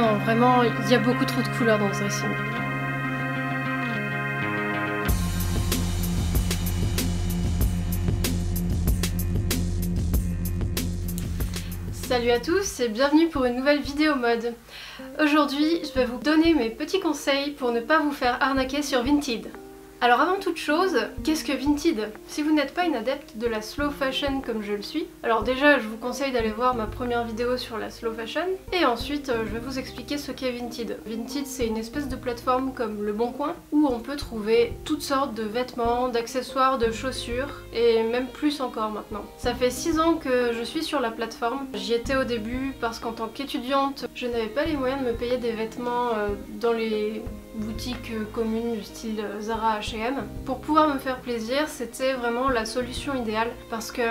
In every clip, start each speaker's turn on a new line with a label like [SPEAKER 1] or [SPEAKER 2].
[SPEAKER 1] Non, vraiment, il y a beaucoup trop de couleurs dans ce dressing. Salut à tous et bienvenue pour une nouvelle vidéo mode. Aujourd'hui, je vais vous donner mes petits conseils pour ne pas vous faire arnaquer sur Vinted. Alors avant toute chose, qu'est-ce que Vinted? Si vous n'êtes pas une adepte de la slow fashion comme je le suis, alors déjà je vous conseille d'aller voir ma première vidéo sur la slow fashion et ensuite je vais vous expliquer ce qu'est Vinted. Vinted, c'est une espèce de plateforme comme Le Bon Coin où on peut trouver toutes sortes de vêtements, d'accessoires, de chaussures et même plus encore maintenant. Ça fait 6 ans que je suis sur la plateforme. J'y étais au début parce qu'en tant qu'étudiante, je n'avais pas les moyens de me payer des vêtements dans les boutiques communes du style Zara, H&M. Pour pouvoir me faire plaisir, c'était vraiment la solution idéale parce que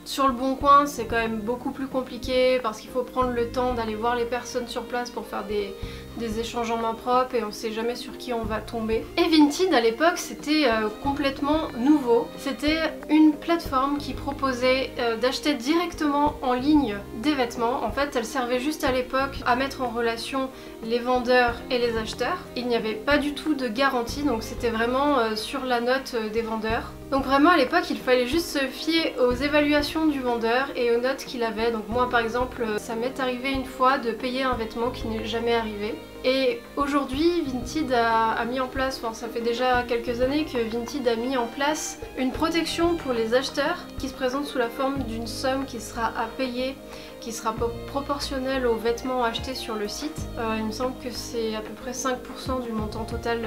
[SPEAKER 1] sur Le Bon Coin, c'est quand même beaucoup plus compliqué parce qu'il faut prendre le temps d'aller voir les personnes sur place pour faire des échanges en main propre et on sait jamais sur qui on va tomber. Et Vinted à l'époque, c'était complètement nouveau. C'était une plateforme qui proposait d'acheter directement en ligne des vêtements. En fait, elle servait juste à l'époque à mettre en relation les vendeurs et les acheteurs. Il n'y avait pas du tout de garantie, donc c'était vraiment sur la note des vendeurs. Donc vraiment à l'époque il fallait juste se fier aux évaluations du vendeur et aux notes qu'il avait. Donc moi par exemple ça m'est arrivé une fois de payer un vêtement qui n'est jamais arrivé. Et aujourd'hui Vinted a mis en place, enfin ça fait déjà quelques années que Vinted a mis en place une protection pour les acheteurs qui se présente sous la forme d'une somme qui sera à payer, qui sera proportionnelle aux vêtements achetés sur le site. Il me semble que c'est à peu près 5% du montant total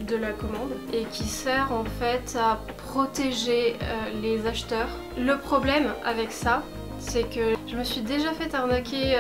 [SPEAKER 1] de la commande et qui sert en fait à protéger les acheteurs. Le problème avec ça, c'est que je me suis déjà fait arnaquer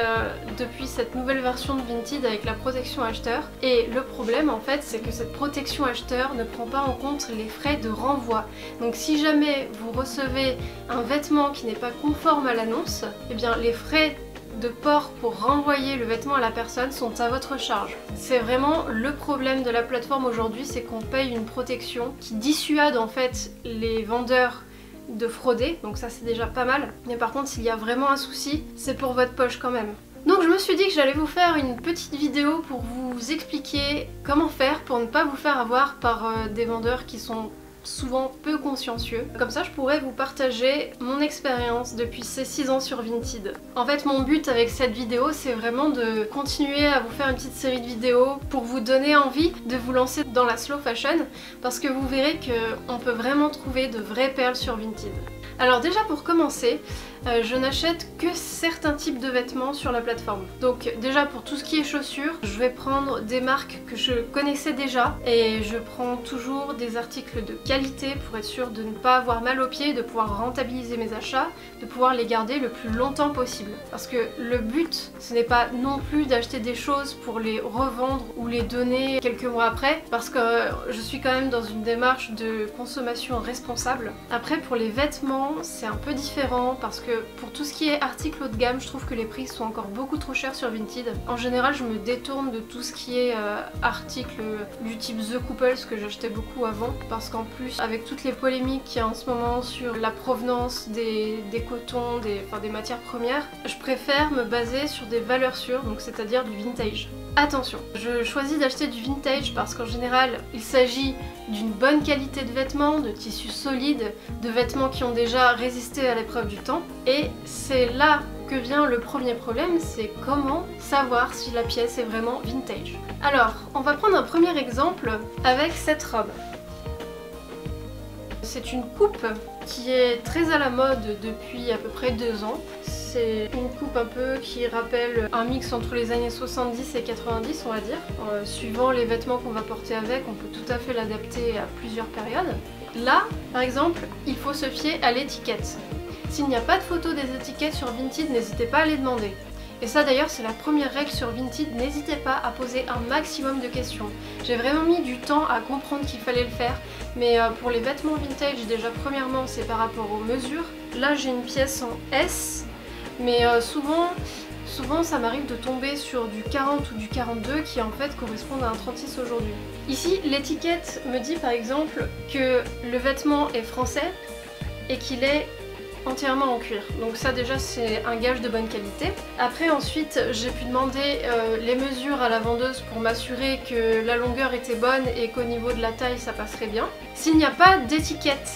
[SPEAKER 1] depuis cette nouvelle version de Vinted avec la protection acheteur. Et le problème en fait, c'est que cette protection acheteur ne prend pas en compte les frais de renvoi. Donc si jamais vous recevez un vêtement qui n'est pas conforme à l'annonce, eh bien les frais de port pour renvoyer le vêtement à la personne sont à votre charge. C'est vraiment le problème de la plateforme aujourd'hui, c'est qu'on paye une protection qui dissuade en fait les vendeurs de frauder, donc ça c'est déjà pas mal. Mais par contre s'il y a vraiment un souci, c'est pour votre poche quand même. Donc je me suis dit que j'allais vous faire une petite vidéo pour vous expliquer comment faire pour ne pas vous faire avoir par des vendeurs qui sont souvent peu consciencieux. Comme ça je pourrais vous partager mon expérience depuis ces 6 ans sur Vinted. En fait mon but avec cette vidéo c'est vraiment de continuer à vous faire une petite série de vidéos pour vous donner envie de vous lancer dans la slow fashion parce que vous verrez qu'on peut vraiment trouver de vraies perles sur Vinted. Alors déjà pour commencer, je n'achète que certains types de vêtements sur la plateforme. Donc déjà pour tout ce qui est chaussures, je vais prendre des marques que je connaissais déjà et je prends toujours des articles de qualité pour être sûre de ne pas avoir mal aux pieds, de pouvoir rentabiliser mes achats, de pouvoir les garder le plus longtemps possible. Parce que le but, ce n'est pas non plus d'acheter des choses pour les revendre ou les donner quelques mois après, parce que je suis quand même dans une démarche de consommation responsable. Après pour les vêtements, c'est un peu différent parce que pour tout ce qui est articles haut de gamme, je trouve que les prix sont encore beaucoup trop chers sur Vinted. En général, je me détourne de tout ce qui est articles du type The Couples que j'achetais beaucoup avant parce qu'en plus, avec toutes les polémiques qu'il y a en ce moment sur la provenance des cotons, des matières premières, je préfère me baser sur des valeurs sûres, donc c'est-à-dire du vintage. Attention, je choisis d'acheter du vintage parce qu'en général, il s'agit d'une bonne qualité de vêtements, de tissus solides, de vêtements qui ont déjà résisté à l'épreuve du temps. Et c'est là que vient le premier problème, c'est comment savoir si la pièce est vraiment vintage. Alors, on va prendre un premier exemple avec cette robe. C'est une coupe qui est très à la mode depuis à peu près 2 ans. C'est une coupe un peu qui rappelle un mix entre les années 70 et 90 on va dire. Suivant les vêtements qu'on va porter avec, on peut tout à fait l'adapter à plusieurs périodes. Là, par exemple, il faut se fier à l'étiquette. S'il n'y a pas de photo des étiquettes sur Vinted, n'hésitez pas à les demander. Et ça d'ailleurs c'est la première règle sur Vinted, n'hésitez pas à poser un maximum de questions. J'ai vraiment mis du temps à comprendre qu'il fallait le faire, mais pour les vêtements vintage déjà premièrement c'est par rapport aux mesures. Là j'ai une pièce en S, mais souvent ça m'arrive de tomber sur du 40 ou du 42 qui en fait correspondent à un 36 aujourd'hui. Ici l'étiquette me dit par exemple que le vêtement est français et qu'il est entièrement en cuir. Donc ça déjà c'est un gage de bonne qualité. Après ensuite j'ai pu demander les mesures à la vendeuse pour m'assurer que la longueur était bonne et qu'au niveau de la taille ça passerait bien. S'il n'y a pas d'étiquette,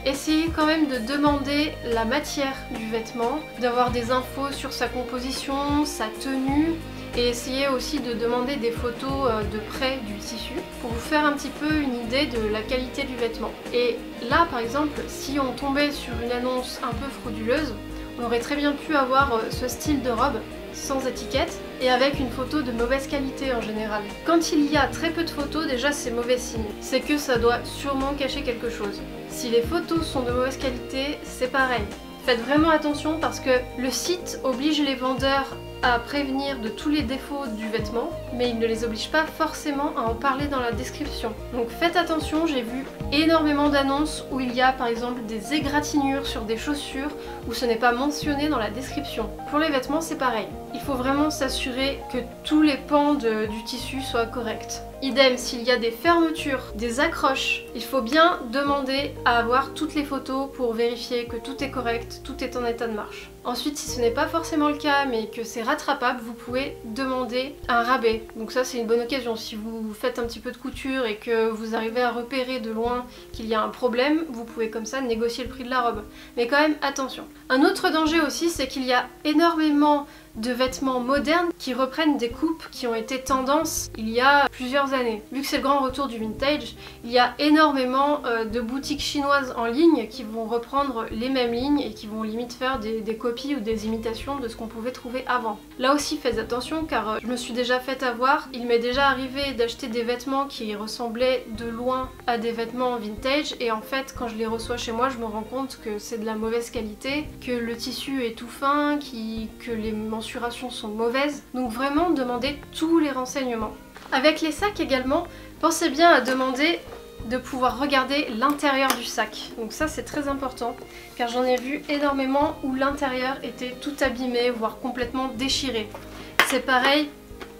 [SPEAKER 1] essayez quand même de demander la matière du vêtement, d'avoir des infos sur sa composition, sa tenue, et essayez aussi de demander des photos de près du tissu pour vous faire un petit peu une idée de la qualité du vêtement. Et là par exemple, si on tombait sur une annonce un peu frauduleuse, on aurait très bien pu avoir ce style de robe sans étiquette et avec une photo de mauvaise qualité en général. Quand il y a très peu de photos, déjà c'est mauvais signe. C'est que ça doit sûrement cacher quelque chose. Si les photos sont de mauvaise qualité, c'est pareil. Faites vraiment attention parce que le site oblige les vendeurs à prévenir de tous les défauts du vêtement, mais il ne les oblige pas forcément à en parler dans la description. Donc faites attention, j'ai vu énormément d'annonces où il y a par exemple des égratignures sur des chaussures où ce n'est pas mentionné dans la description. Pour les vêtements c'est pareil, il faut vraiment s'assurer que tous les pans du tissu soient corrects. Idem, s'il y a des fermetures, des accroches, il faut bien demander à avoir toutes les photos pour vérifier que tout est correct, tout est en état de marche. Ensuite, si ce n'est pas forcément le cas mais que c'est rattrapable, vous pouvez demander un rabais. Donc ça c'est une bonne occasion. Si vous faites un petit peu de couture et que vous arrivez à repérer de loin qu'il y a un problème, vous pouvez comme ça négocier le prix de la robe. Mais quand même attention. Un autre danger aussi, c'est qu'il y a énormément de vêtements modernes qui reprennent des coupes qui ont été tendance il y a plusieurs années. Vu que c'est le grand retour du vintage, il y a énormément de boutiques chinoises en ligne qui vont reprendre les mêmes lignes et qui vont limite faire des copies ou des imitations de ce qu'on pouvait trouver avant. Là aussi faites attention car je me suis déjà fait avoir. Il m'est déjà arrivé d'acheter des vêtements qui ressemblaient de loin à des vêtements vintage et en fait quand je les reçois chez moi je me rends compte que c'est de la mauvaise qualité, que le tissu est tout fin, que les mensurations sont mauvaises. Donc vraiment demandez tous les renseignements. Avec les sacs également, pensez bien à demander de pouvoir regarder l'intérieur du sac. Donc ça c'est très important car j'en ai vu énormément où l'intérieur était tout abîmé, voire complètement déchiré. C'est pareil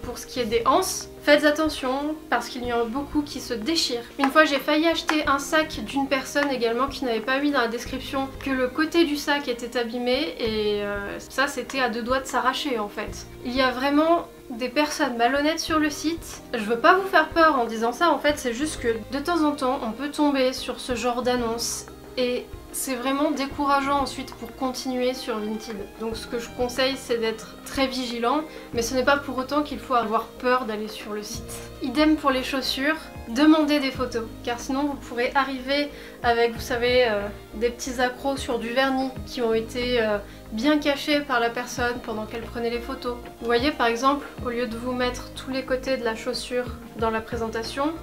[SPEAKER 1] pour ce qui est des anses. Faites attention parce qu'il y en a beaucoup qui se déchirent. Une fois j'ai failli acheter un sac d'une personne également qui n'avait pas mis dans la description que le côté du sac était abîmé et ça c'était à deux doigts de s'arracher en fait. Il y a vraiment des personnes malhonnêtes sur le site. Je veux pas vous faire peur en disant ça, en fait c'est juste que de temps en temps on peut tomber sur ce genre d'annonce et c'est vraiment décourageant ensuite pour continuer sur Vinted. Donc ce que je conseille c'est d'être très vigilant, mais ce n'est pas pour autant qu'il faut avoir peur d'aller sur le site. Idem pour les chaussures, demandez des photos, car sinon vous pourrez arriver avec, vous savez, des petits accros sur du vernis qui ont été bien cachés par la personne pendant qu'elle prenait les photos. Vous voyez par exemple, au lieu de vous mettre tous les côtés de la chaussure dans la présentation,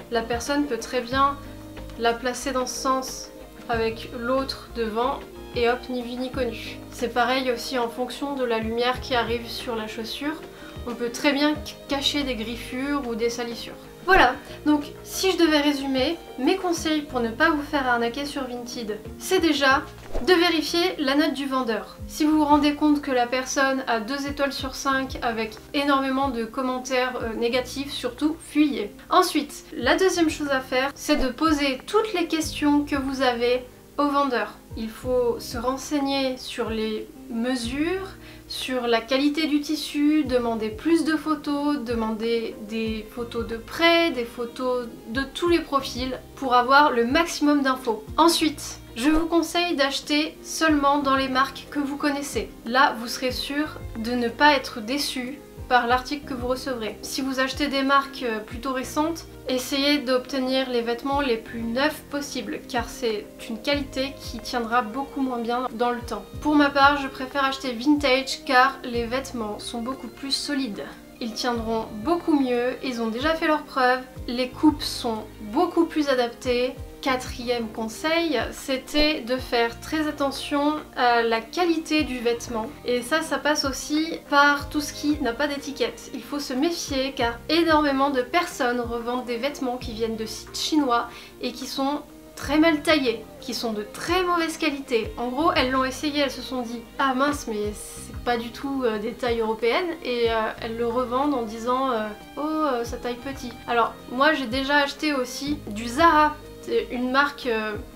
[SPEAKER 1] la personne peut très bien la placer dans ce sens avec l'autre devant et hop, ni vu ni connu. C'est pareil aussi en fonction de la lumière qui arrive sur la chaussure, on peut très bien cacher des griffures ou des salissures. Voilà, donc si je devais résumer, mes conseils pour ne pas vous faire arnaquer sur Vinted, c'est déjà de vérifier la note du vendeur. Si vous vous rendez compte que la personne a 2 étoiles sur 5 avec énormément de commentaires négatifs, surtout fuyez. Ensuite, la deuxième chose à faire, c'est de poser toutes les questions que vous avez au vendeur. Il faut se renseigner sur les mesures, sur la qualité du tissu, demander plus de photos, demander des photos de près, des photos de tous les profils pour avoir le maximum d'infos. Ensuite, je vous conseille d'acheter seulement dans les marques que vous connaissez. Là, vous serez sûr de ne pas être déçu par l'article que vous recevrez. Si vous achetez des marques plutôt récentes, essayez d'obtenir les vêtements les plus neufs possibles car c'est une qualité qui tiendra beaucoup moins bien dans le temps. Pour ma part, je préfère acheter vintage car les vêtements sont beaucoup plus solides. Ils tiendront beaucoup mieux, ils ont déjà fait leurs preuves, les coupes sont beaucoup plus adaptées. Quatrième conseil, c'était de faire très attention à la qualité du vêtement. Et ça passe aussi par tout ce qui n'a pas d'étiquette. Il faut se méfier car énormément de personnes revendent des vêtements qui viennent de sites chinois et qui sont très mal taillés, qui sont de très mauvaise qualité. En gros, elles l'ont essayé, elles se sont dit « Ah mince, mais c'est pas du tout des tailles européennes » et elles le revendent en disant « Oh, ça taille petit ». Alors, moi j'ai déjà acheté aussi du Zara. C'est une marque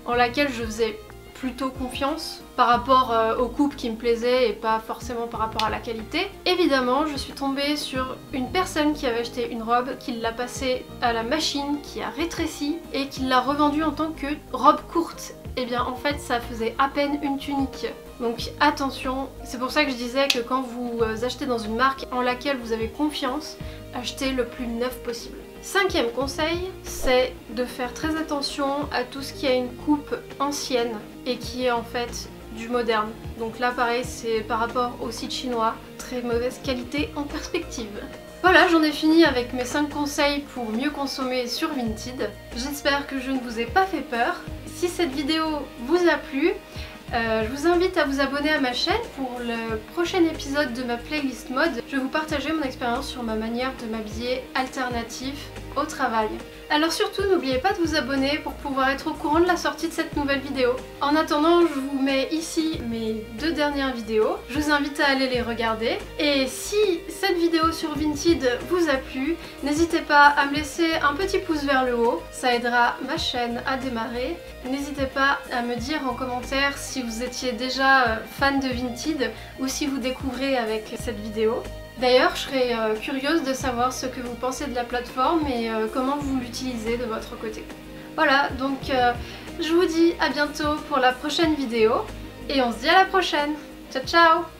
[SPEAKER 1] en laquelle je faisais plutôt confiance par rapport aux coupes qui me plaisaient et pas forcément par rapport à la qualité. Évidemment, je suis tombée sur une personne qui avait acheté une robe, qui l'a passée à la machine, qui a rétréci et qui l'a revendue en tant que robe courte. Et bien en fait ça faisait à peine une tunique. Donc attention, c'est pour ça que je disais que quand vous achetez dans une marque en laquelle vous avez confiance, achetez le plus neuf possible. 5e conseil, c'est de faire très attention à tout ce qui a une coupe ancienne et qui est en fait du moderne. Donc là pareil, c'est par rapport au site chinois, très mauvaise qualité en perspective. Voilà, j'en ai fini avec mes 5 conseils pour mieux consommer sur Vinted. J'espère que je ne vous ai pas fait peur. Si cette vidéo vous a plu, je vous invite à vous abonner à ma chaîne pour le prochain épisode de ma playlist mode. Je vais vous partager mon expérience sur ma manière de m'habiller alternatif au travail. Alors surtout n'oubliez pas de vous abonner pour pouvoir être au courant de la sortie de cette nouvelle vidéo. En attendant, je vous mets ici mes 2 dernières vidéos. Je vous invite à aller les regarder. Et si cette vidéo sur Vinted vous a plu, n'hésitez pas à me laisser un petit pouce vers le haut. Ça aidera ma chaîne à démarrer. N'hésitez pas à me dire en commentaire si vous étiez déjà fan de Vinted ou si vous découvrez avec cette vidéo. D'ailleurs, je serais curieuse de savoir ce que vous pensez de la plateforme et comment vous l'utilisez de votre côté. Voilà, donc je vous dis à bientôt pour la prochaine vidéo et on se dit à la prochaine. Ciao ciao!